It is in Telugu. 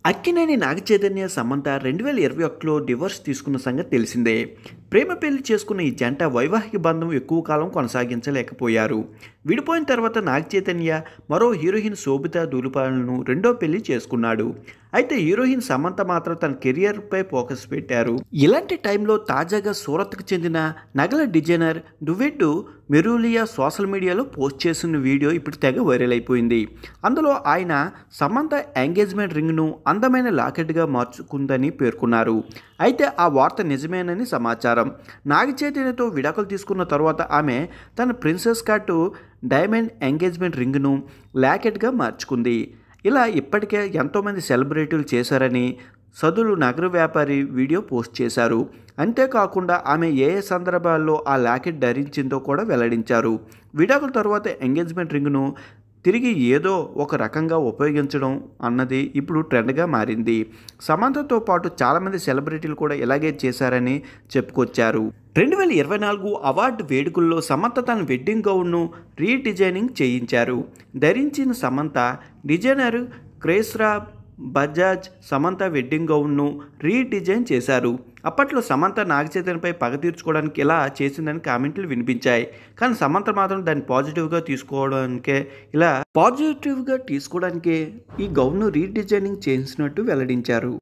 అక్కినేని నాగచైతన్య సమంత 2021లో డివోర్స్ తీసుకున్న సంగతి తెలిసిందే. ప్రేమ పెళ్లి చేసుకున్న ఈ జంట వైవాహిక బంధం ఎక్కువ కాలం కొనసాగించలేకపోయారు. విడిపోయిన తర్వాత నాగచైతన్య మరో హీరోయిన్ శోభితా ధూళిపాలను రెండో పెళ్లి చేసుకున్నాడు. అయితే హీరోయిన్ సమంత మాత్రం తన కెరియర్పై ఫోకస్ పెట్టారు. ఇలాంటి టైంలో తాజాగా సూరత్కు చెందిన నగల డిజైనర్ డువెడ్డు మెరూలియా సోషల్ మీడియాలో పోస్ట్ చేసిన వీడియో ఇప్పుడు తెగ వైరల్ అయిపోయింది. అందులో ఆయన సమంత ఎంగేజ్మెంట్ రింగ్ను అందమైన లాకెట్గా మార్చుకుందని పేర్కొన్నారు. అయితే ఆ వార్త నిజమేనని సమాచారం. నాగచైతన్యతో విడాకులు తీసుకున్న తర్వాత ఆమె తన ప్రిన్సెస్ కట్ డైమండ్ ఎంగేజ్మెంట్ రింగ్ను లాకెట్గా మార్చుకుంది. ఇలా ఇప్పటికే ఎంతోమంది సెలబ్రిటీలు చేశారని సదులు నగర వ్యాపారి వీడియో పోస్ట్ చేశారు. అంతేకాకుండా ఆమె ఏ సందర్భాల్లో ఆ లాకెట్ ధరించిందో కూడా వెల్లడించారు. విడాకుల తర్వాత ఎంగేజ్మెంట్ రింగ్ను తిరిగి ఏదో ఒక రకంగా ఉపయోగించడం అన్నది ఇప్పుడు ట్రెండ్గా మారింది. సమంతతో పాటు చాలామంది సెలబ్రిటీలు కూడా ఇలాగే చేశారని చెప్పుకొచ్చారు. 2024 అవార్డు వేడుకల్లో సమంత తన వెడ్డింగ్ గౌన్ను రీడిజైనింగ్ చేయించారు. ధరించిన సమంత డిజైనర్ క్రేస్రా బజాజ్ సమంత వెడ్డింగ్ గౌన్ను రీడిజైన్ చేశారు. అప్పట్లో సమంత నాగచైతన్యపై పగ తీర్చుకోవడానికి ఇలా చేసిందని కామెంట్లు వినిపించాయి. కానీ సమంత మాత్రం దాన్ని పాజిటివ్గా తీసుకోవడానికే ఈ గౌన్ను రీడిజైనింగ్ చేసినట్టు వెల్లడించారు.